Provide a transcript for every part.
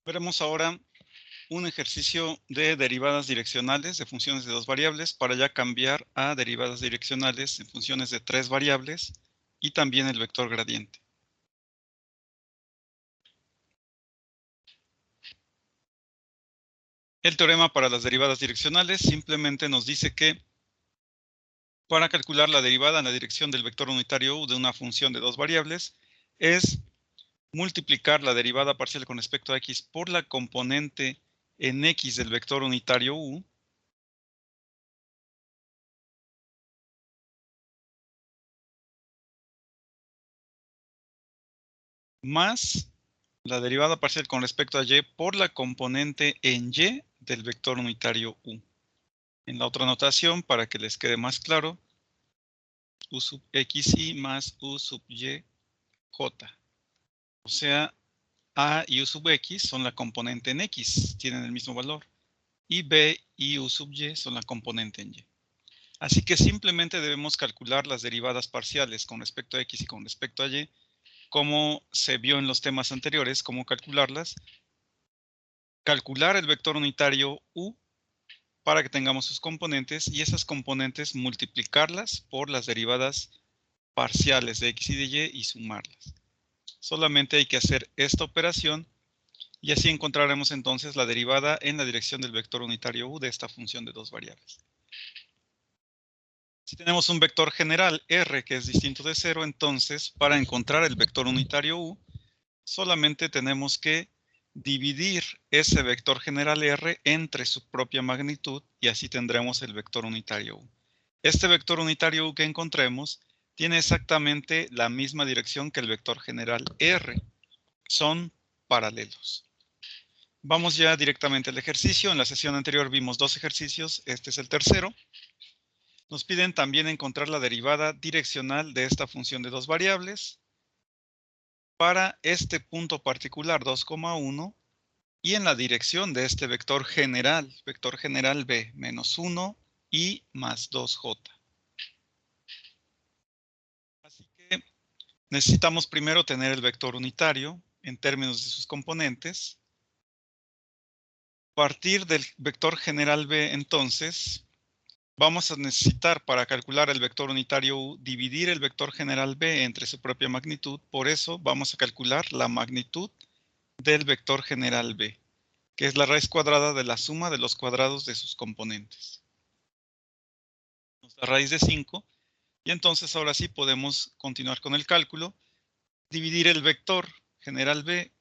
Veremos ahora un ejercicio de derivadas direccionales de funciones de dos variables para ya cambiar a derivadas direccionales en funciones de tres variables y también el vector gradiente. El teorema para las derivadas direccionales simplemente nos dice que para calcular la derivada en la dirección del vector unitario u de una función de dos variables es multiplicar la derivada parcial con respecto a x por la componente en x del vector unitario u más la derivada parcial con respecto a y por la componente en y del vector unitario u. En la otra notación, para que les quede más claro, u sub xi más u sub y j. O sea, a y u sub x son la componente en x, tienen el mismo valor. Y b y u sub y son la componente en y. Así que simplemente debemos calcular las derivadas parciales con respecto a x y con respecto a y, como se vio en los temas anteriores, cómo calcularlas. Calcular el vector unitario u para que tengamos sus componentes y esas componentes multiplicarlas por las derivadas parciales de x y de y sumarlas. Solamente hay que hacer esta operación y así encontraremos entonces la derivada en la dirección del vector unitario u de esta función de dos variables. Si tenemos un vector general r que es distinto de 0, entonces para encontrar el vector unitario u solamente tenemos que dividir ese vector general r entre su propia magnitud y así tendremos el vector unitario u. Este vector unitario u que encontremos tiene exactamente la misma dirección que el vector general r. Son paralelos. Vamos ya directamente al ejercicio. En la sesión anterior vimos dos ejercicios. Este es el tercero. Nos piden también encontrar la derivada direccional de esta función de dos variables para este punto particular 2,1 y en la dirección de este vector general b, menos 1 y más 2j. Así que necesitamos primero tener el vector unitario en términos de sus componentes. Partir del vector general b, entonces, vamos a necesitar para calcular el vector unitario u, dividir el vector general b entre su propia magnitud. Por eso vamos a calcular la magnitud del vector general b, que es la raíz cuadrada de la suma de los cuadrados de sus componentes. Nos da raíz de 5, y entonces ahora sí podemos continuar con el cálculo. Dividir el vector general b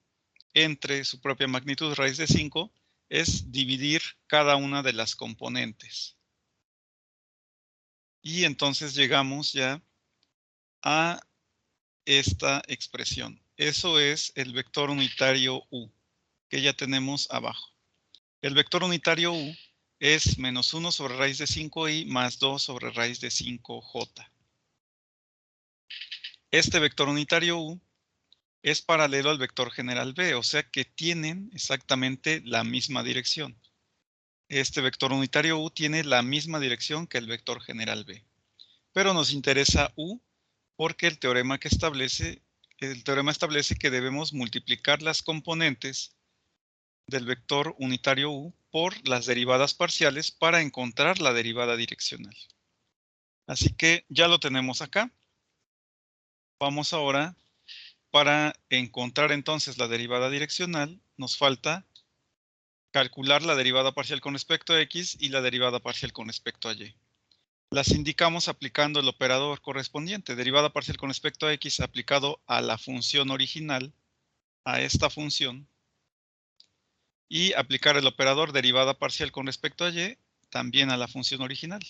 entre su propia magnitud, raíz de 5, es dividir cada una de las componentes. Y entonces llegamos ya a esta expresión. Eso es el vector unitario u, que ya tenemos abajo. El vector unitario u es menos 1 sobre raíz de 5i más 2 sobre raíz de 5j. Este vector unitario u es paralelo al vector general b, o sea que tienen exactamente la misma dirección. Este vector unitario u tiene la misma dirección que el vector general b. Pero nos interesa u porque el teorema establece que debemos multiplicar las componentes del vector unitario u por las derivadas parciales para encontrar la derivada direccional. Así que ya lo tenemos acá. Vamos ahora, para encontrar entonces la derivada direccional, nos falta calcular la derivada parcial con respecto a x y la derivada parcial con respecto a y. Las indicamos aplicando el operador correspondiente, derivada parcial con respecto a x aplicado a la función original, a esta función, y aplicar el operador derivada parcial con respecto a y también a la función original.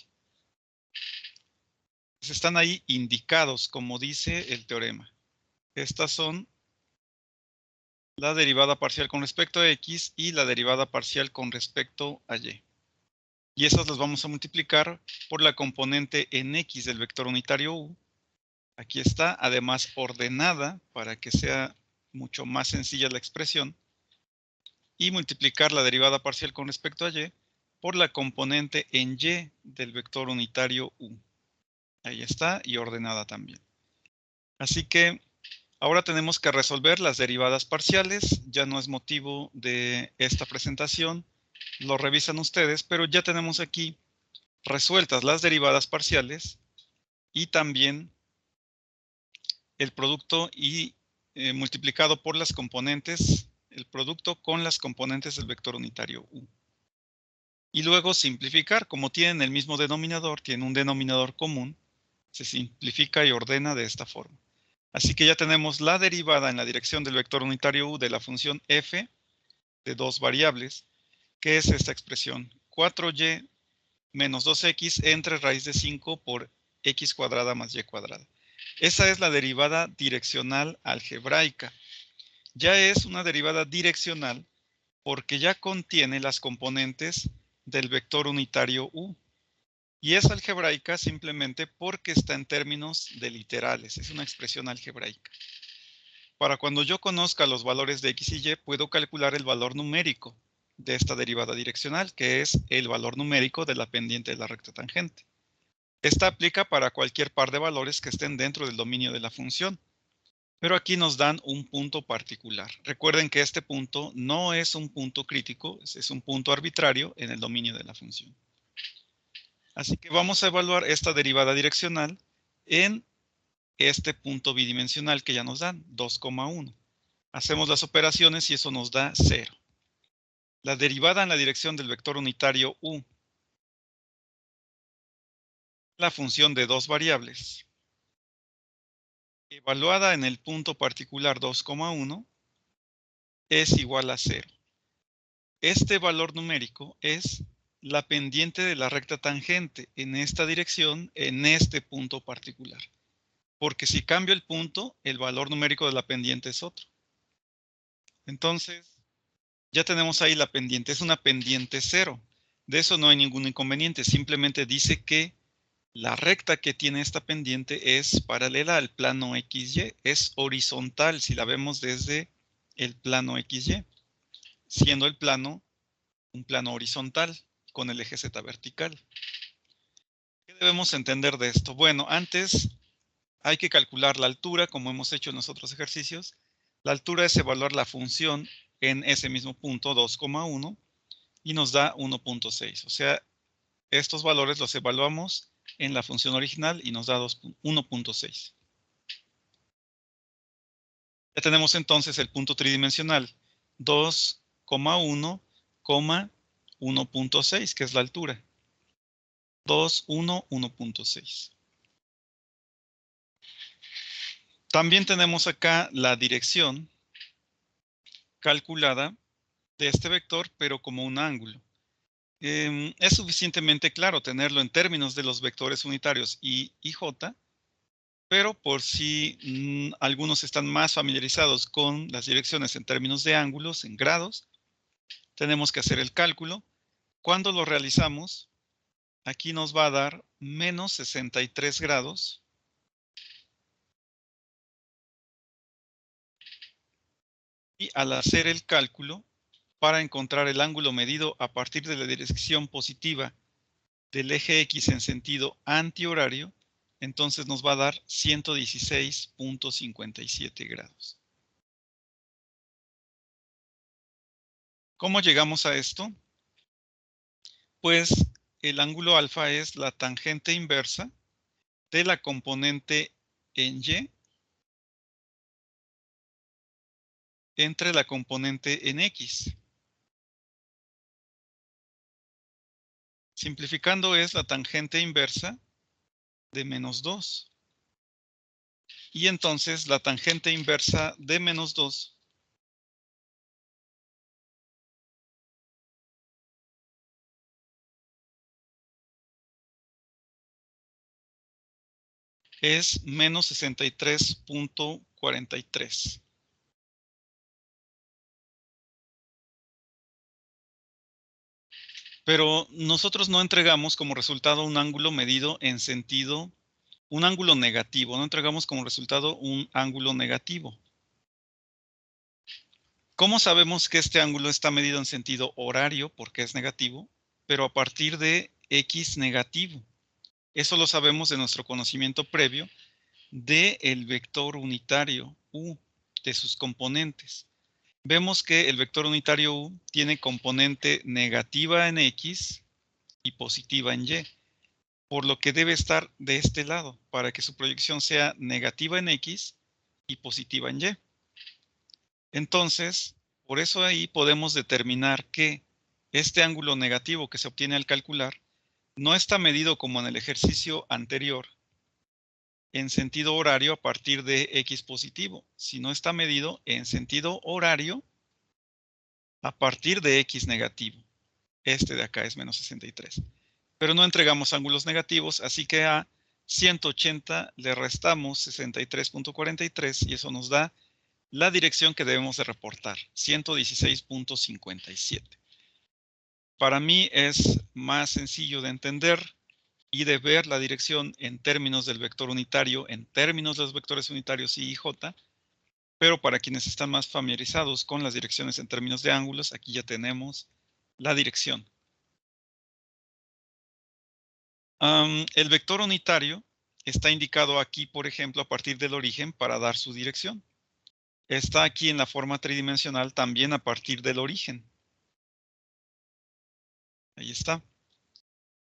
Están ahí indicados como dice el teorema. Estas son la derivada parcial con respecto a x y la derivada parcial con respecto a y. Y esas las vamos a multiplicar por la componente en x del vector unitario u. Aquí está, además ordenada para que sea mucho más sencilla la expresión. Y multiplicar la derivada parcial con respecto a y por la componente en y del vector unitario u. Ahí está, y ordenada también. Así que Ahora tenemos que resolver las derivadas parciales. Ya no es motivo de esta presentación. Lo revisan ustedes, pero ya tenemos aquí resueltas las derivadas parciales y también el producto y multiplicado por las componentes, el producto con las componentes del vector unitario U. Y luego simplificar, como tienen el mismo denominador, tienen un denominador común, se simplifica y ordena de esta forma. Así que ya tenemos la derivada en la dirección del vector unitario U de la función f de dos variables, que es esta expresión, 4y menos 2x entre raíz de 5 por x cuadrada más y cuadrada. Esa es la derivada direccional algebraica. Ya es una derivada direccional porque ya contiene las componentes del vector unitario U. Y es algebraica simplemente porque está en términos de literales. Es una expresión algebraica. Para cuando yo conozca los valores de x y y, puedo calcular el valor numérico de esta derivada direccional, que es el valor numérico de la pendiente de la recta tangente. Esta aplica para cualquier par de valores que estén dentro del dominio de la función. Pero aquí nos dan un punto particular. Recuerden que este punto no es un punto crítico, es un punto arbitrario en el dominio de la función. Así que vamos a evaluar esta derivada direccional en este punto bidimensional que ya nos dan, 2,1. Hacemos las operaciones y eso nos da 0. La derivada en la dirección del vector unitario U, la función de dos variables, evaluada en el punto particular 2,1, es igual a 0. Este valor numérico es la pendiente de la recta tangente en esta dirección, en este punto particular. Porque si cambio el punto, el valor numérico de la pendiente es otro. Entonces, ya tenemos ahí la pendiente. Es una pendiente 0. De eso no hay ningún inconveniente. Simplemente dice que la recta que tiene esta pendiente es paralela al plano XY. Es horizontal si la vemos desde el plano XY, siendo el plano un plano horizontal con el eje Z vertical. ¿Qué debemos entender de esto? Bueno, antes hay que calcular la altura, como hemos hecho en los otros ejercicios. La altura es evaluar la función en ese mismo punto, 2,1, y nos da 1,6. O sea, estos valores los evaluamos en la función original y nos da 1,6. Ya tenemos entonces el punto tridimensional, 2,1, 1,6, que es la altura. 2, 1, 1,6. También tenemos acá la dirección calculada de este vector, pero como un ángulo. Es suficientemente claro tenerlo en términos de los vectores unitarios y j, pero por si algunos están más familiarizados con las direcciones en términos de ángulos, en grados, tenemos que hacer el cálculo. Cuando lo realizamos, aquí nos va a dar menos 63 grados. Y al hacer el cálculo, para encontrar el ángulo medido a partir de la dirección positiva del eje X en sentido antihorario, entonces nos va a dar 116.57 grados. ¿Cómo llegamos a esto? Pues el ángulo alfa es la tangente inversa de la componente en Y entre la componente en X. Simplificando es la tangente inversa de menos 2. Y entonces la tangente inversa de menos 2 es menos 63.43. Pero nosotros no entregamos como resultado un ángulo medido en sentido, un ángulo negativo. No entregamos como resultado un ángulo negativo. ¿Cómo sabemos que este ángulo está medido en sentido horario? Porque es negativo, pero a partir de X negativo. Eso lo sabemos de nuestro conocimiento previo del vector unitario U de sus componentes. Vemos que el vector unitario U tiene componente negativa en X y positiva en Y, por lo que debe estar de este lado para que su proyección sea negativa en X y positiva en Y. Entonces, por eso ahí podemos determinar que este ángulo negativo que se obtiene al calcular no está medido como en el ejercicio anterior en sentido horario a partir de X positivo, sino está medido en sentido horario a partir de X negativo. Este de acá es menos 63. Pero no entregamos ángulos negativos, así que a 180 le restamos 63.43 y eso nos da la dirección que debemos de reportar, 116.57. Para mí es más sencillo de entender y de ver la dirección en términos del vector unitario, en términos de los vectores unitarios I y J, pero para quienes están más familiarizados con las direcciones en términos de ángulos, aquí ya tenemos la dirección. El vector unitario está indicado aquí, por ejemplo, a partir del origen para dar su dirección. Está aquí en la forma tridimensional también a partir del origen. Ahí está.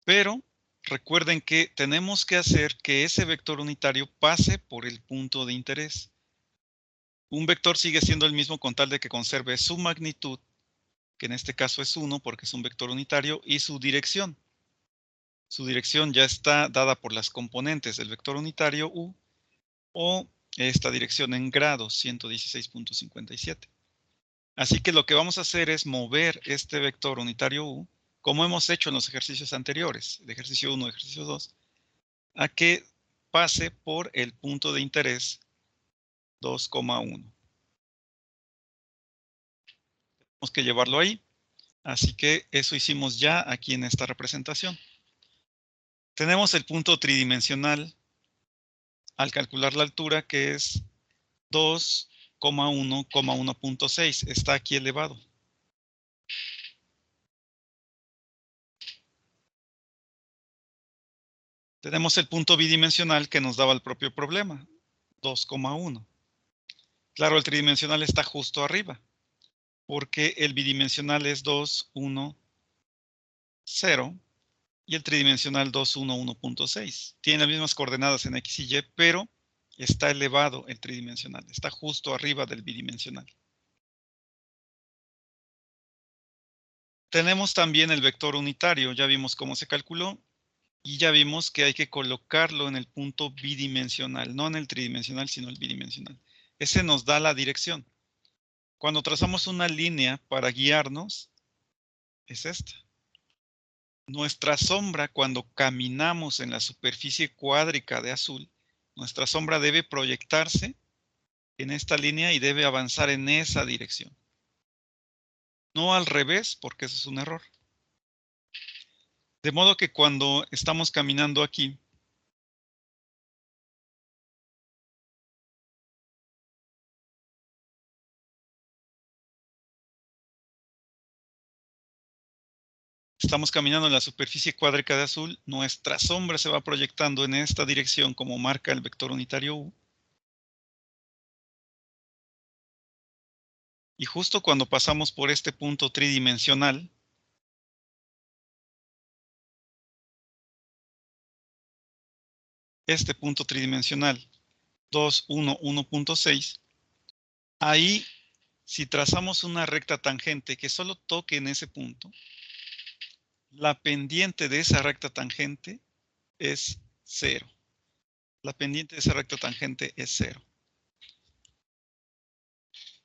Pero recuerden que tenemos que hacer que ese vector unitario pase por el punto de interés. Un vector sigue siendo el mismo con tal de que conserve su magnitud, que en este caso es 1 porque es un vector unitario, y su dirección. Su dirección ya está dada por las componentes del vector unitario U o esta dirección en grados, 116.57. Así que lo que vamos a hacer es mover este vector unitario U, como hemos hecho en los ejercicios anteriores, el ejercicio 1 y el ejercicio 2, a que pase por el punto de interés 2,1. Tenemos que llevarlo ahí, así que eso hicimos ya aquí en esta representación. Tenemos el punto tridimensional al calcular la altura, que es 2,1,1.6. Está aquí elevado. Tenemos el punto bidimensional que nos daba el propio problema, 2,1. Claro, el tridimensional está justo arriba, porque el bidimensional es 2, 1, 0 y el tridimensional 2, 1, 1.6. Tiene las mismas coordenadas en X y Y, pero está elevado el tridimensional, está justo arriba del bidimensional. Tenemos también el vector unitario, ya vimos cómo se calculó, y ya vimos que hay que colocarlo en el punto bidimensional, no en el tridimensional, sino el bidimensional. Ese nos da la dirección. Cuando trazamos una línea para guiarnos, es esta. Nuestra sombra, cuando caminamos en la superficie cuádrica de azul, nuestra sombra debe proyectarse en esta línea y debe avanzar en esa dirección. No al revés, porque eso es un error. De modo que cuando estamos caminando aquí, estamos caminando en la superficie cuádrica de azul, nuestra sombra se va proyectando en esta dirección como marca el vector unitario U. Y justo cuando pasamos por este punto tridimensional, este punto tridimensional 2, 1, 1.6, ahí si trazamos una recta tangente que solo toque en ese punto, la pendiente de esa recta tangente es 0. La pendiente de esa recta tangente es 0.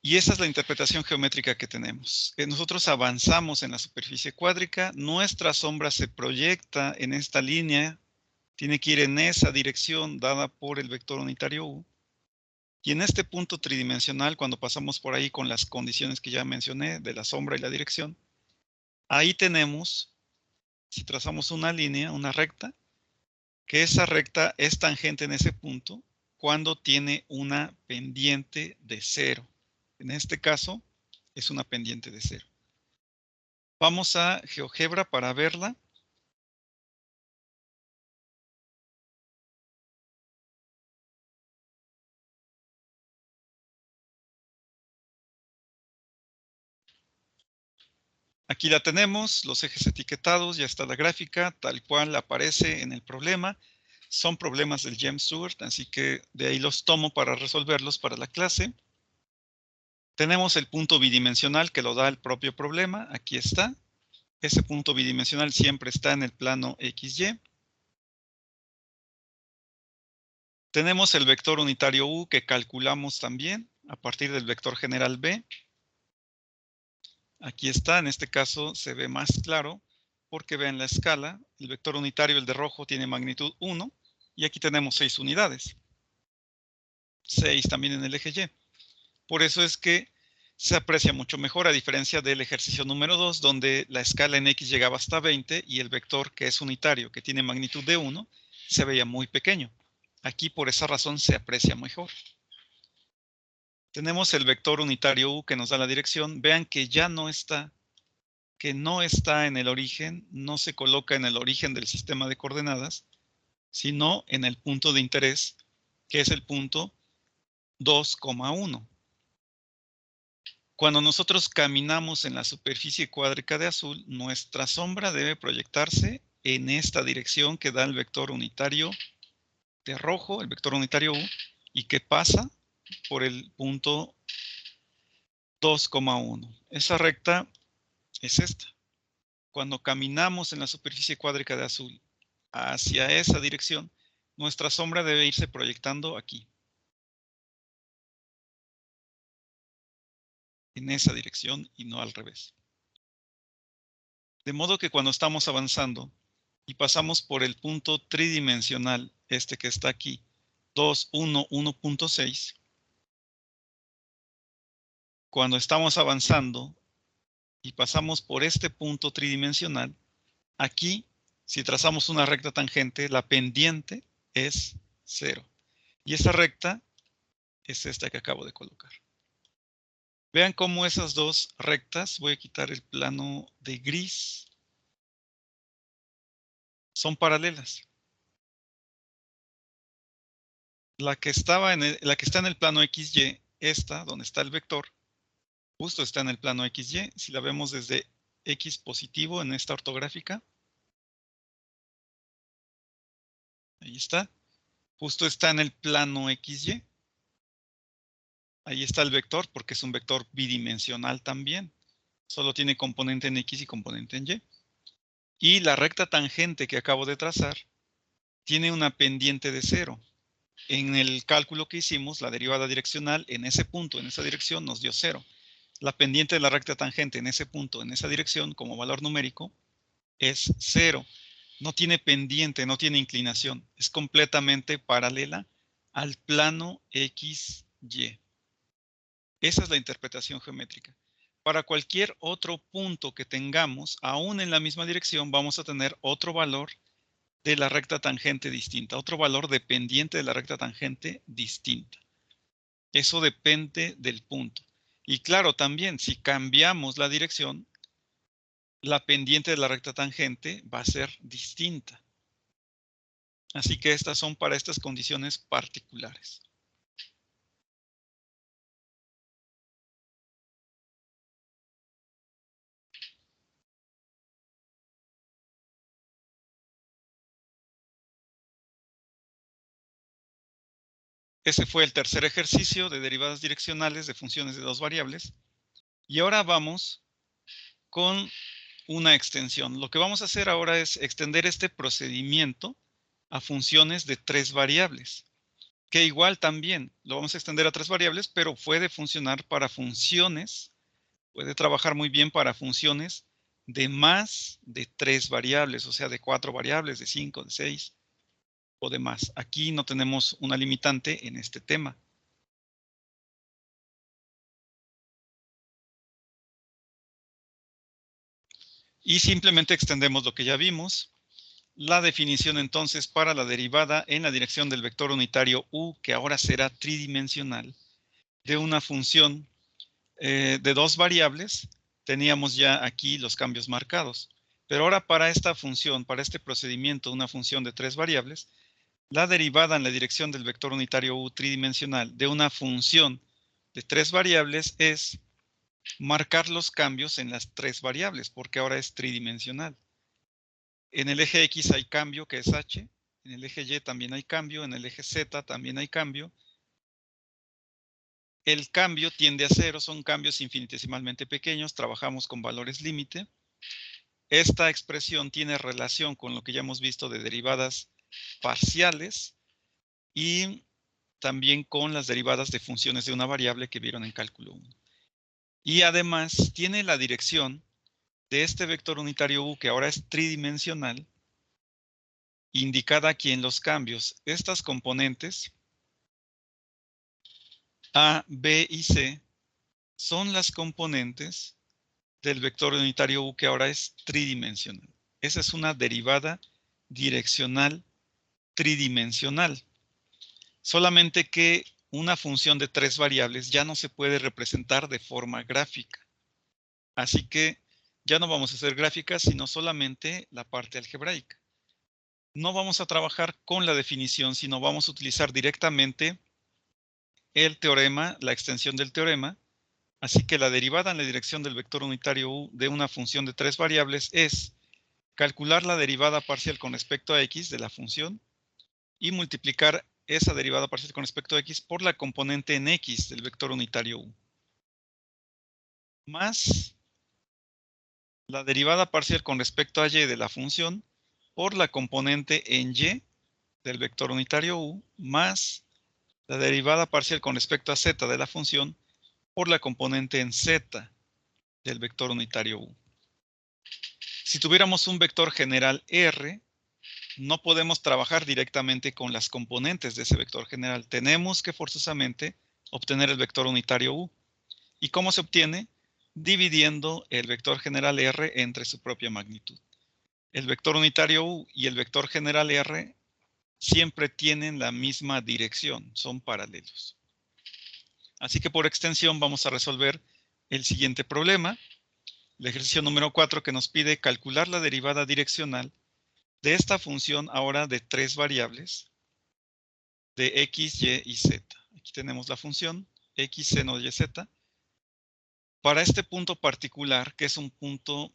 Y esa es la interpretación geométrica que tenemos. Nosotros avanzamos en la superficie cuádrica, nuestra sombra se proyecta en esta línea, tiene que ir en esa dirección dada por el vector unitario U. Y en este punto tridimensional, cuando pasamos por ahí con las condiciones que ya mencioné de la sombra y la dirección, ahí tenemos, si trazamos una línea, una recta, que esa recta es tangente en ese punto cuando tiene una pendiente de 0. En este caso, es una pendiente de 0. Vamos a GeoGebra para verla. Aquí la tenemos, los ejes etiquetados, ya está la gráfica, tal cual aparece en el problema. Son problemas del GEM-Stewart, así que de ahí los tomo para resolverlos para la clase. Tenemos el punto bidimensional que lo da el propio problema, aquí está. Ese punto bidimensional siempre está en el plano XY. Tenemos el vector unitario U que calculamos también a partir del vector general B. Aquí está, en este caso se ve más claro porque vean la escala. El vector unitario, el de rojo, tiene magnitud 1 y aquí tenemos 6 unidades. 6 también en el eje Y. Por eso es que se aprecia mucho mejor a diferencia del ejercicio número 2 donde la escala en X llegaba hasta 20 y el vector que es unitario, que tiene magnitud de 1, se veía muy pequeño. Aquí por esa razón se aprecia mejor. Tenemos el vector unitario U que nos da la dirección. Vean que ya no está, que no está en el origen, no se coloca en el origen del sistema de coordenadas, sino en el punto de interés, que es el punto 2,1. Cuando nosotros caminamos en la superficie cuádrica de azul, nuestra sombra debe proyectarse en esta dirección que da el vector unitario de rojo, el vector unitario U, y que pasa por el punto 2,1. Esa recta es esta. Cuando caminamos en la superficie cuádrica de azul hacia esa dirección, nuestra sombra debe irse proyectando aquí, en esa dirección y no al revés. De modo que cuando estamos avanzando y pasamos por el punto tridimensional, este que está aquí, 2,1,1.6, cuando estamos avanzando y pasamos por este punto tridimensional, aquí, si trazamos una recta tangente, la pendiente es 0. Y esa recta es esta que acabo de colocar. Vean cómo esas dos rectas, voy a quitar el plano de gris, son paralelas. La que está en el plano XY, esta, donde está el vector, justo está en el plano XY. Si la vemos desde X positivo en esta ortográfica, ahí está, justo está en el plano XY. Ahí está el vector porque es un vector bidimensional también. Solo tiene componente en X y componente en Y. Y la recta tangente que acabo de trazar tiene una pendiente de 0. En el cálculo que hicimos, la derivada direccional en ese punto, en esa dirección, nos dio 0. La pendiente de la recta tangente en ese punto, en esa dirección, como valor numérico, es 0. No tiene pendiente, no tiene inclinación. Es completamente paralela al plano XY. Esa es la interpretación geométrica. Para cualquier otro punto que tengamos, aún en la misma dirección, vamos a tener otro valor de la recta tangente distinta, otro valor dependiente de la recta tangente distinta. Eso depende del punto. Y claro, también, si cambiamos la dirección, la pendiente de la recta tangente va a ser distinta. Así que estas son para estas condiciones particulares. Ese fue el tercer ejercicio de derivadas direccionales de funciones de dos variables. Y ahora vamos con una extensión. Lo que vamos a hacer ahora es extender este procedimiento a funciones de 3 variables, que igual también lo vamos a extender a 3 variables, pero puede funcionar para funciones, puede trabajar muy bien para funciones de más de 3 variables, o sea, de 4 variables, de 5, de 6 o de más. Aquí no tenemos una limitante en este tema. Y simplemente extendemos lo que ya vimos. La definición entonces para la derivada en la dirección del vector unitario U, que ahora será tridimensional, de una función de 2 variables, teníamos ya aquí los cambios marcados. Pero ahora para esta función, para este procedimiento, una función de 3 variables, la derivada en la dirección del vector unitario U tridimensional de una función de 3 variables es marcar los cambios en las tres variables, porque ahora es tridimensional. En el eje X hay cambio, que es H. En el eje Y también hay cambio. En el eje Z también hay cambio. El cambio tiende a cero, son cambios infinitesimalmente pequeños, trabajamos con valores límite. Esta expresión tiene relación con lo que ya hemos visto de derivadas parciales y también con las derivadas de funciones de una variable que vieron en cálculo 1. Y además tiene la dirección de este vector unitario U, que ahora es tridimensional, indicada aquí en los cambios. Estas componentes A, B y C son las componentes del vector unitario U, que ahora es tridimensional. Esa es una derivada direccional tridimensional. Solamente que una función de tres variables ya no se puede representar de forma gráfica. Así que ya no vamos a hacer gráficas, sino solamente la parte algebraica. No vamos a trabajar con la definición, sino vamos a utilizar directamente el teorema, la extensión del teorema. Así que la derivada en la dirección del vector unitario U de una función de tres variables es calcular la derivada parcial con respecto a X de la función y multiplicar esa derivada parcial con respecto a X por la componente en X del vector unitario U, más la derivada parcial con respecto a Y de la función por la componente en Y del vector unitario U, más la derivada parcial con respecto a Z de la función por la componente en Z del vector unitario U. Si tuviéramos un vector general R, no podemos trabajar directamente con las componentes de ese vector general. Tenemos que forzosamente obtener el vector unitario U. ¿Y cómo se obtiene? Dividiendo el vector general R entre su propia magnitud. El vector unitario U y el vector general R siempre tienen la misma dirección, son paralelos. Así que por extensión vamos a resolver el siguiente problema, el ejercicio número 4, que nos pide calcular la derivada direccional de esta función ahora de tres variables, de X, Y y Z. Aquí tenemos la función X seno de Y, Z. Para este punto particular, que es un punto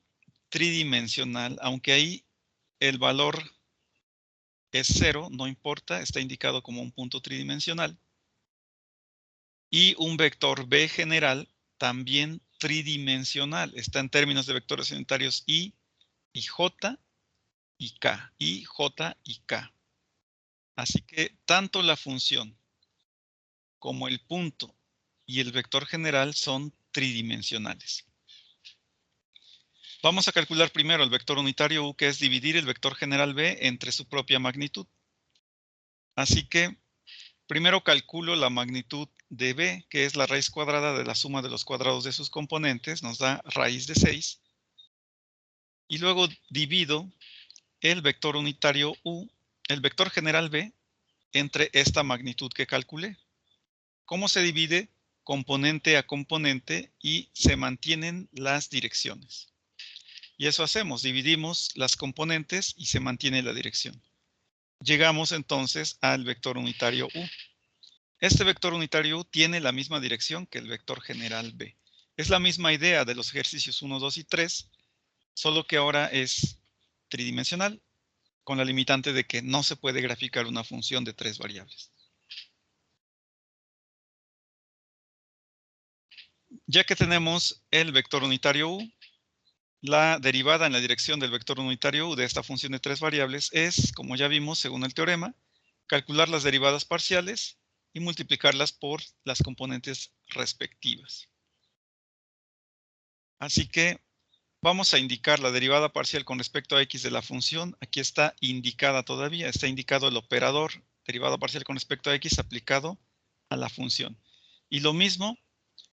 tridimensional, aunque ahí el valor es 0, no importa, está indicado como un punto tridimensional. Y un vector B general también tridimensional. Está en términos de vectores unitarios I y J y K. I, J y K. Así que tanto la función como el punto y el vector general son tridimensionales. Vamos a calcular primero el vector unitario U, que es dividir el vector general B entre su propia magnitud. Así que primero calculo la magnitud de B, que es la raíz cuadrada de la suma de los cuadrados de sus componentes, nos da raíz de 6. Y luego divido el vector unitario U, el vector general B, entre esta magnitud que calculé. ¿Cómo se divide? Componente a componente y se mantienen las direcciones. Y eso hacemos, dividimos las componentes y se mantiene la dirección. Llegamos entonces al vector unitario U. Este vector unitario U tiene la misma dirección que el vector general B. Es la misma idea de los ejercicios 1, 2 y 3, solo que ahora es tridimensional, con la limitante de que no se puede graficar una función de tres variables. Ya que tenemos el vector unitario U, la derivada en la dirección del vector unitario U de esta función de tres variables es, como ya vimos según el teorema, calcular las derivadas parciales y multiplicarlas por las componentes respectivas. Así que vamos a indicar la derivada parcial con respecto a X de la función. Aquí está indicada todavía, está indicado el operador derivada parcial con respecto a X aplicado a la función. Y lo mismo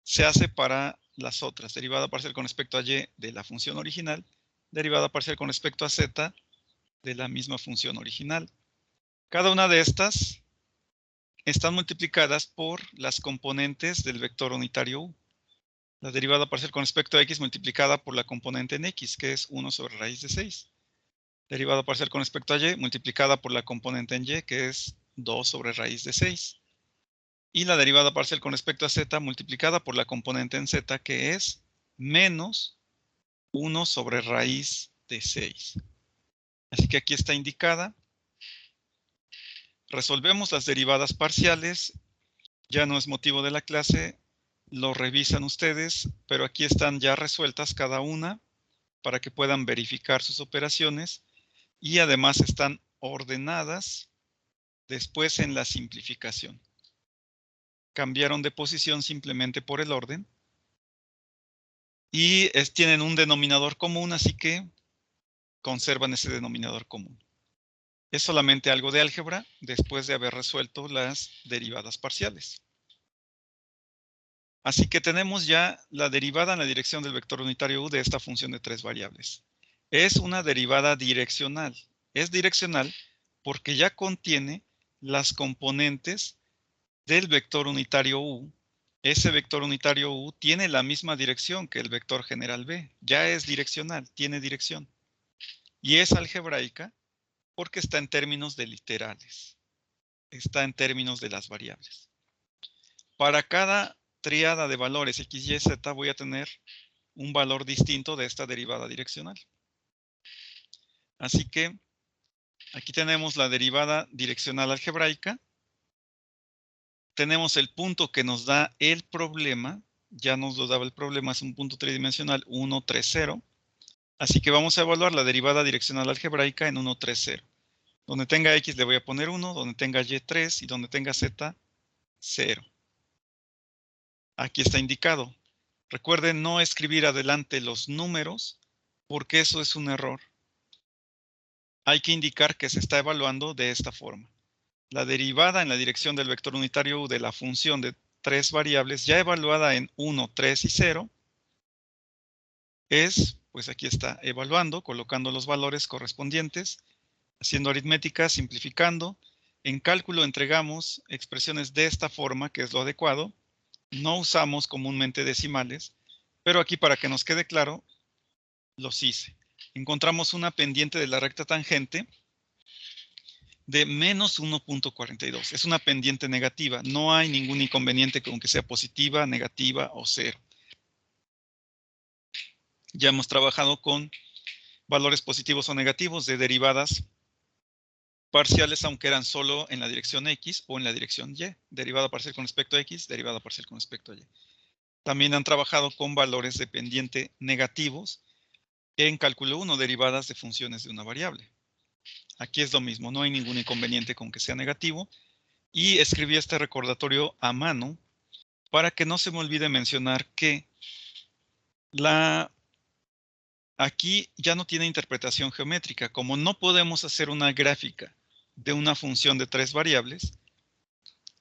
se hace para las otras, derivada parcial con respecto a Y de la función original, derivada parcial con respecto a Z de la misma función original. Cada una de estas están multiplicadas por las componentes del vector unitario U. La derivada parcial con respecto a X multiplicada por la componente en X, que es 1 sobre raíz de 6. Derivada parcial con respecto a Y multiplicada por la componente en Y, que es 2 sobre raíz de 6. Y la derivada parcial con respecto a Z multiplicada por la componente en Z, que es menos 1 sobre raíz de 6. Así que aquí está indicada. Resolvemos las derivadas parciales. Ya no es motivo de la clase, lo revisan ustedes, pero aquí están ya resueltas cada una para que puedan verificar sus operaciones y además están ordenadas después en la simplificación. Cambiaron de posición simplemente por el orden y tienen un denominador común, así que conservan ese denominador común. Es solamente algo de álgebra después de haber resuelto las derivadas parciales. Así que tenemos ya la derivada en la dirección del vector unitario u de esta función de 3 variables. Es una derivada direccional. Es direccional porque ya contiene las componentes del vector unitario u. Ese vector unitario u tiene la misma dirección que el vector general b. Ya es direccional, tiene dirección. Y es algebraica porque está en términos de literales. Está en términos de las variables. Para cada tríada de valores x, y, z voy a tener un valor distinto de esta derivada direccional. Así que aquí tenemos la derivada direccional algebraica. Tenemos el punto que nos da el problema. Ya nos lo daba el problema, es un punto tridimensional 1, 3, 0. Así que vamos a evaluar la derivada direccional algebraica en 1, 3, 0. Donde tenga x le voy a poner 1, donde tenga y 3 y donde tenga z 0. Aquí está indicado. Recuerden no escribir adelante los números porque eso es un error. Hay que indicar que se está evaluando de esta forma. La derivada en la dirección del vector unitario u de la función de 3 variables ya evaluada en 1, 3 y 0 es, pues aquí está evaluando, colocando los valores correspondientes, haciendo aritmética, simplificando. En cálculo entregamos expresiones de esta forma, que es lo adecuado. No usamos comúnmente decimales, pero aquí para que nos quede claro, los hice. Encontramos una pendiente de la recta tangente de menos 1.42. Es una pendiente negativa. No hay ningún inconveniente con que sea positiva, negativa o cero. Ya hemos trabajado con valores positivos o negativos de derivadas parciales, aunque eran solo en la dirección X o en la dirección Y. Derivada parcial con respecto a X, derivada parcial con respecto a Y. También han trabajado con valores de pendiente negativos en cálculo 1, derivadas de funciones de una variable. Aquí es lo mismo, no hay ningún inconveniente con que sea negativo. Y escribí este recordatorio a mano para que no se me olvide mencionar que aquí ya no tiene interpretación geométrica. Como no podemos hacer una gráfica de una función de 3 variables,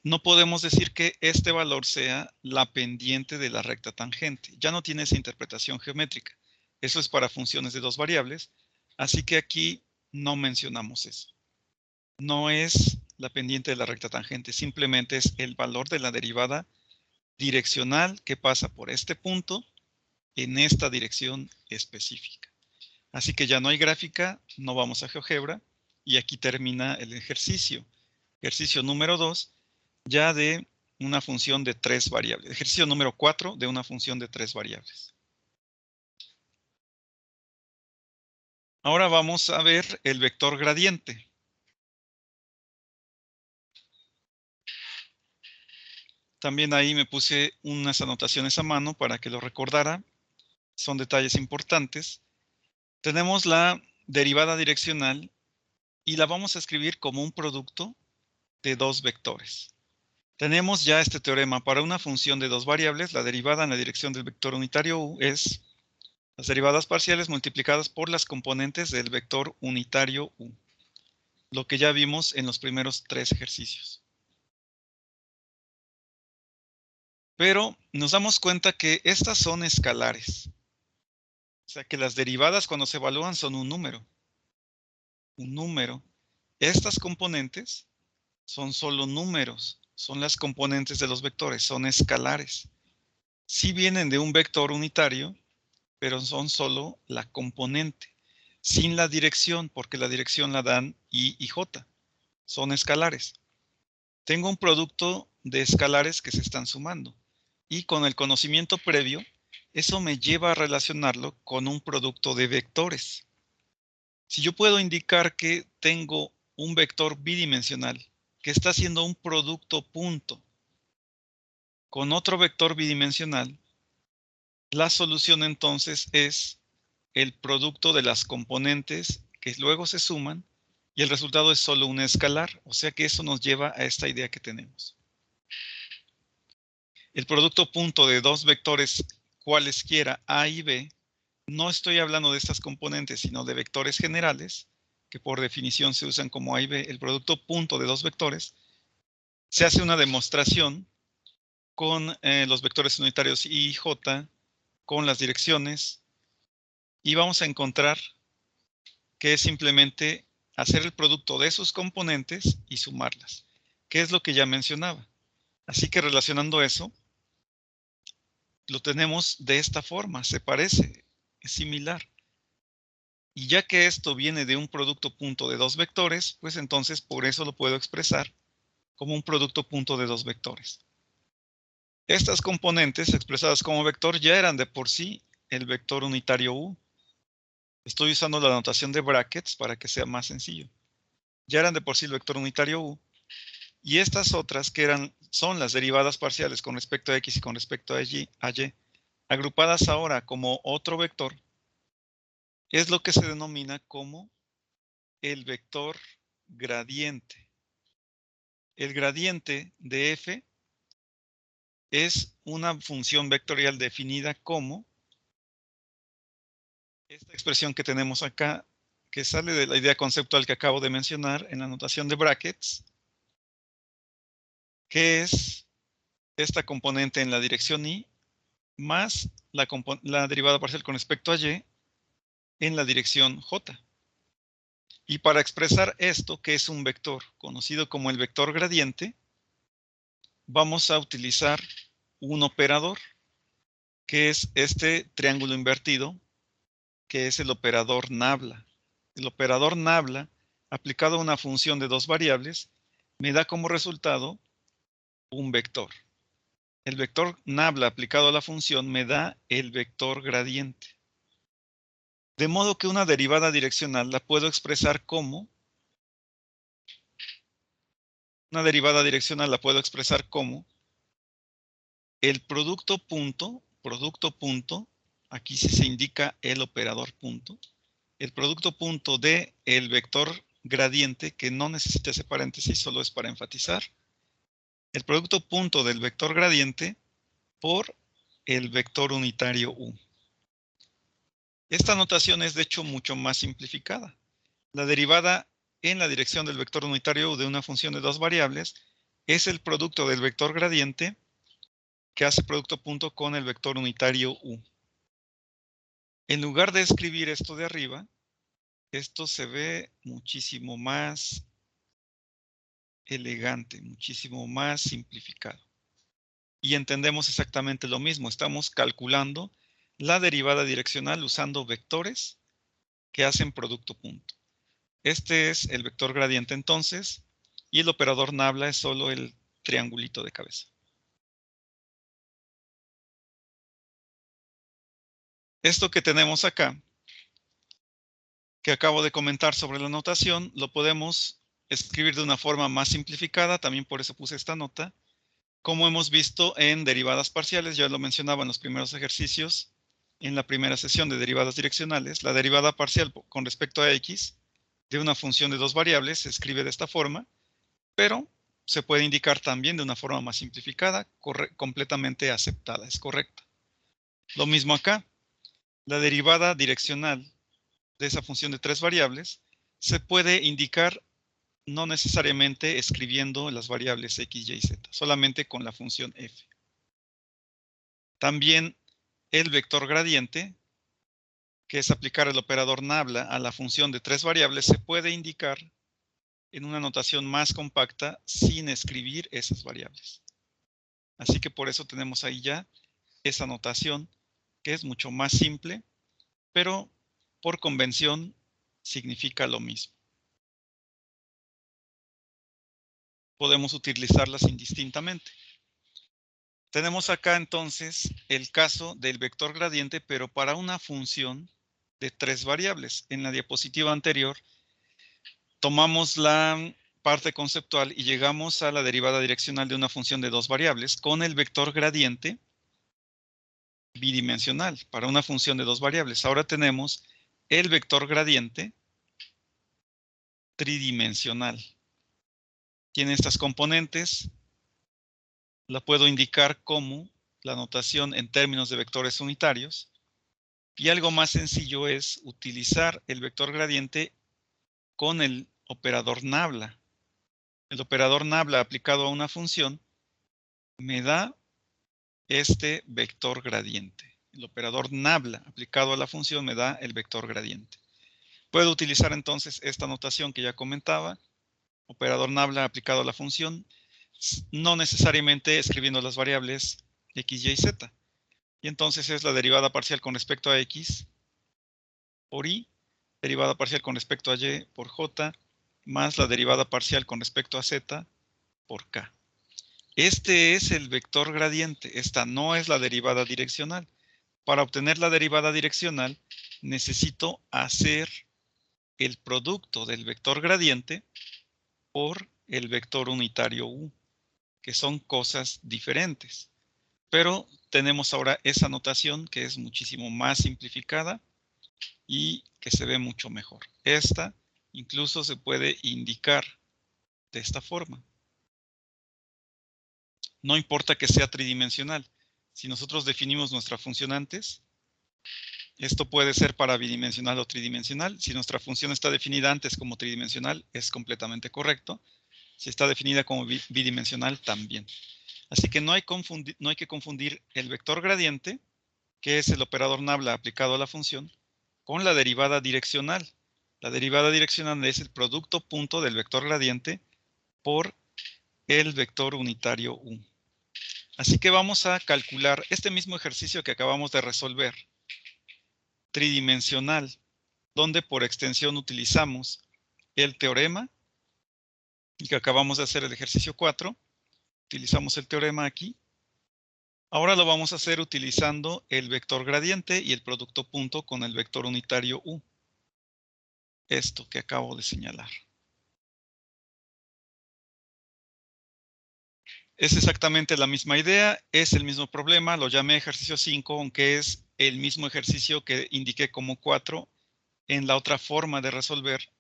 no podemos decir que este valor sea la pendiente de la recta tangente. Ya no tiene esa interpretación geométrica. Eso es para funciones de 2 variables, así que aquí no mencionamos eso. No es la pendiente de la recta tangente, simplemente es el valor de la derivada direccional que pasa por este punto en esta dirección específica. Así que ya no hay gráfica, no vamos a GeoGebra y aquí termina el ejercicio. Ejercicio número 2, ya de una función de 3 variables. Ejercicio número 4 de una función de 3 variables. Ahora vamos a ver el vector gradiente. También ahí me puse unas anotaciones a mano para que lo recordara. Son detalles importantes. Tenemos la derivada direccional y la vamos a escribir como un producto de 2 vectores. Tenemos ya este teorema. Para una función de 2 variables, la derivada en la dirección del vector unitario u es las derivadas parciales multiplicadas por las componentes del vector unitario u. Lo que ya vimos en los primeros 3 ejercicios. Pero nos damos cuenta que estas son escalares. O sea que las derivadas cuando se evalúan son un número. Un número. Estas componentes son solo números. Son las componentes de los vectores. Son escalares. Sí vienen de un vector unitario, pero son solo la componente. Sin la dirección, porque la dirección la dan y j. Son escalares. Tengo un producto de escalares que se están sumando. Y con el conocimiento previo, eso me lleva a relacionarlo con un producto de vectores. Si yo puedo indicar que tengo un vector bidimensional que está haciendo un producto punto con otro vector bidimensional, la solución entonces es el producto de las componentes que luego se suman y el resultado es solo un escalar, o sea que eso nos lleva a esta idea que tenemos. El producto punto de dos vectores cualesquiera A y B, no estoy hablando de estas componentes, sino de vectores generales, que por definición se usan como A y B. El producto punto de dos vectores, se hace una demostración con los vectores unitarios I y J, con las direcciones, y vamos a encontrar que es simplemente hacer el producto de sus componentes y sumarlas, que es lo que ya mencionaba. Así que relacionando eso, lo tenemos de esta forma, se parece, es similar. Y ya que esto viene de un producto punto de dos vectores, pues entonces por eso lo puedo expresar como un producto punto de dos vectores. Estas componentes expresadas como vector ya eran de por sí el vector unitario U. Estoy usando la notación de brackets para que sea más sencillo. Ya eran de por sí el vector unitario U. Y estas otras que son las derivadas parciales con respecto a X y con respecto a Y, agrupadas ahora como otro vector, es lo que se denomina como el vector gradiente. El gradiente de f es una función vectorial definida como esta expresión que tenemos acá, que sale de la idea conceptual que acabo de mencionar en la notación de brackets, que es esta componente en la dirección y más la derivada parcial con respecto a y en la dirección j. Y para expresar esto, que es un vector conocido como el vector gradiente, vamos a utilizar un operador, que es este triángulo invertido, que es el operador nabla. El operador nabla, aplicado a una función de dos variables, me da como resultado un vector. El vector nabla aplicado a la función me da el vector gradiente. De modo que una derivada direccional la puedo expresar como el producto punto, aquí sí se indica el operador punto, el producto punto de el vector gradiente, que no necesita ese paréntesis, solo es para enfatizar, el producto punto del vector gradiente por el vector unitario U. Esta notación es de hecho mucho más simplificada. La derivada en la dirección del vector unitario U de una función de dos variables es el producto del vector gradiente que hace producto punto con el vector unitario U. En lugar de escribir esto de arriba, esto se ve muchísimo más elegante, muchísimo más simplificado. Y entendemos exactamente lo mismo. Estamos calculando la derivada direccional usando vectores que hacen producto punto. Este es el vector gradiente entonces, y el operador nabla es solo el triangulito de cabeza. Esto que tenemos acá, que acabo de comentar sobre la notación, lo podemos escribir de una forma más simplificada, también por eso puse esta nota, como hemos visto en derivadas parciales, ya lo mencionaba en los primeros ejercicios, en la primera sesión de derivadas direccionales, la derivada parcial con respecto a x de una función de dos variables se escribe de esta forma, pero se puede indicar también de una forma más simplificada, completamente aceptada, es correcta. Lo mismo acá, la derivada direccional de esa función de tres variables se puede indicar no necesariamente escribiendo las variables x, y, z, solamente con la función f. También el vector gradiente, que es aplicar el operador nabla a la función de tres variables, se puede indicar en una notación más compacta sin escribir esas variables. Así que por eso tenemos ahí ya esa notación que es mucho más simple, pero por convención significa lo mismo. Podemos utilizarlas indistintamente. Tenemos acá entonces el caso del vector gradiente, pero para una función de 3 variables. En la diapositiva anterior tomamos la parte conceptual y llegamos a la derivada direccional de una función de 2 variables con el vector gradiente bidimensional para una función de 2 variables. Ahora tenemos el vector gradiente tridimensional. Tiene estas componentes. La puedo indicar como la notación en términos de vectores unitarios. Y algo más sencillo es utilizar el vector gradiente con el operador nabla. El operador nabla aplicado a una función me da este vector gradiente. El operador nabla aplicado a la función me da el vector gradiente. Puedo utilizar entonces esta notación que ya comentaba, operador nabla aplicado a la función, no necesariamente escribiendo las variables x, y, z. Y entonces es la derivada parcial con respecto a x por y, derivada parcial con respecto a y por j, más la derivada parcial con respecto a z por k. Este es el vector gradiente, esta no es la derivada direccional. Para obtener la derivada direccional, necesito hacer el producto del vector gradiente por el vector unitario u, que son cosas diferentes. Pero tenemos ahora esa notación que es muchísimo más simplificada y que se ve mucho mejor. Esta incluso se puede indicar de esta forma. No importa que sea tridimensional. Si nosotros definimos nuestra función antes, esto puede ser para bidimensional o tridimensional. Si nuestra función está definida antes como tridimensional, es completamente correcto. Si está definida como bidimensional, también. Así que no hay que confundir el vector gradiente, que es el operador nabla aplicado a la función, con la derivada direccional. La derivada direccional es el producto punto del vector gradiente por el vector unitario u. Así que vamos a calcular este mismo ejercicio que acabamos de resolver, tridimensional, donde por extensión utilizamos el teorema, y que acabamos de hacer el ejercicio 4, utilizamos el teorema aquí. Ahora lo vamos a hacer utilizando el vector gradiente y el producto punto con el vector unitario u. Esto que acabo de señalar. Es exactamente la misma idea, es el mismo problema, lo llamé ejercicio 5, aunque es el mismo ejercicio que indiqué como 4 en la otra forma de resolver,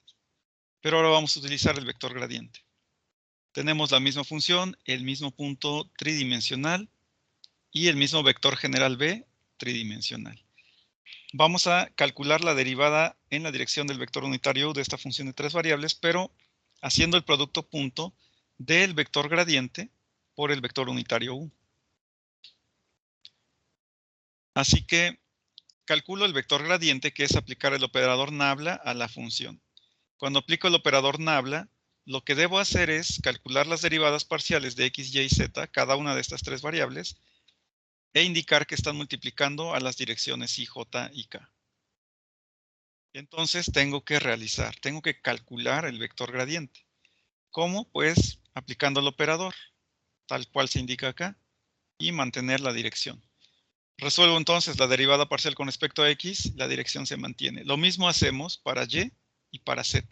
pero ahora vamos a utilizar el vector gradiente. Tenemos la misma función, el mismo punto tridimensional y el mismo vector general b tridimensional. Vamos a calcular la derivada en la dirección del vector unitario u de esta función de 3 variables, pero haciendo el producto punto del vector gradiente por el vector unitario u. Así que calculo el vector gradiente, que es aplicar el operador nabla a la función. Cuando aplico el operador nabla, lo que debo hacer es calcular las derivadas parciales de x, y, z, cada una de estas 3 variables, e indicar que están multiplicando a las direcciones i, j y k. Entonces tengo que calcular el vector gradiente. ¿Cómo? Pues aplicando el operador, tal cual se indica acá, y mantener la dirección. Resuelvo entonces la derivada parcial con respecto a x, la dirección se mantiene. Lo mismo hacemos para y y para z.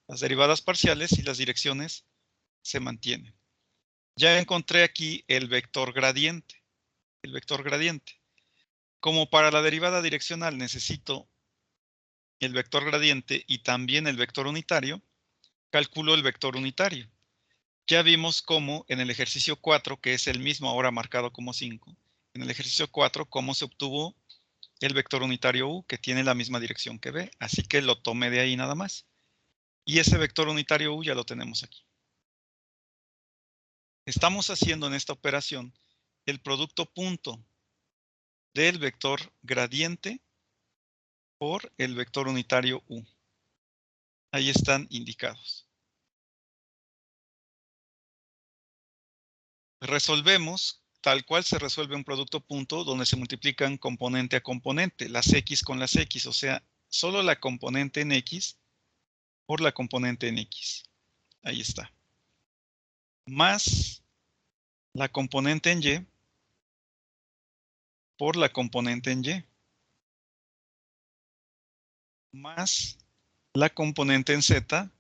Las derivadas parciales y las direcciones se mantienen. Ya encontré aquí el vector gradiente. El vector gradiente. Como para la derivada direccional necesito el vector gradiente y también el vector unitario, calculo el vector unitario. Ya vimos cómo en el ejercicio 4, que es el mismo ahora marcado como 5, en el ejercicio 4 cómo se obtuvo el vector unitario u, que tiene la misma dirección que b, así que lo tomé de ahí nada más. Y ese vector unitario u ya lo tenemos aquí. Estamos haciendo en esta operación el producto punto del vector gradiente por el vector unitario u. Ahí están indicados. Resolvemos tal cual se resuelve un producto punto donde se multiplican componente a componente, las x con las x, o sea, solo la componente en x por la componente en x. Ahí está. Más la componente en y por la componente en Y, más la componente en Z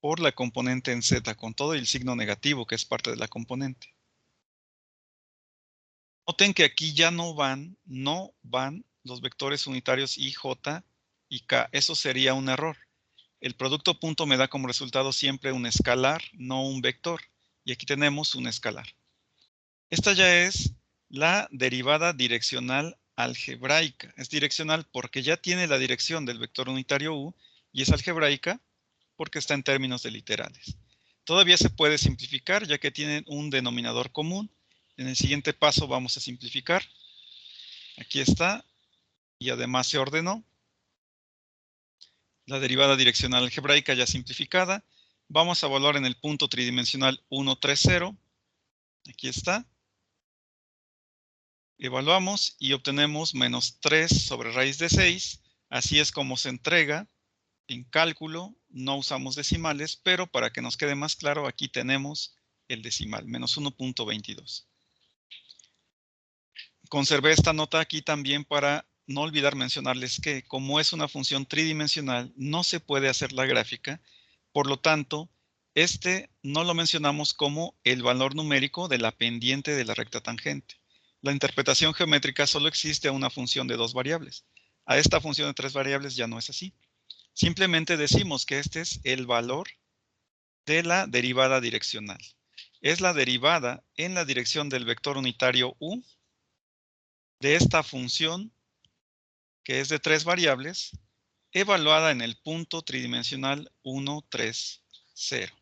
por la componente en Z, con todo el signo negativo que es parte de la componente. Noten que aquí ya no van los vectores unitarios I, J y K. Eso sería un error. El producto punto me da como resultado siempre un escalar, no un vector. Y aquí tenemos un escalar. Esta ya es la derivada direccional algebraica. Es direccional porque ya tiene la dirección del vector unitario U y es algebraica porque está en términos de literales. Todavía se puede simplificar ya que tienen un denominador común. En el siguiente paso vamos a simplificar. Aquí está y además se ordenó. La derivada direccional algebraica ya simplificada. Vamos a evaluar en el punto tridimensional 1, 3, 0. Aquí está. Evaluamos y obtenemos menos 3 sobre raíz de 6. Así es como se entrega en cálculo. No usamos decimales, pero para que nos quede más claro, aquí tenemos el decimal, menos 1.22. Conservé esta nota aquí también para no olvidar mencionarles que como es una función tridimensional, no se puede hacer la gráfica. Por lo tanto, este no lo mencionamos como el valor numérico de la pendiente de la recta tangente. La interpretación geométrica solo existe a una función de 2 variables. A esta función de 3 variables ya no es así. Simplemente decimos que este es el valor de la derivada direccional. Es la derivada en la dirección del vector unitario U de esta función que es de 3 variables evaluada en el punto tridimensional 1, 3, 0.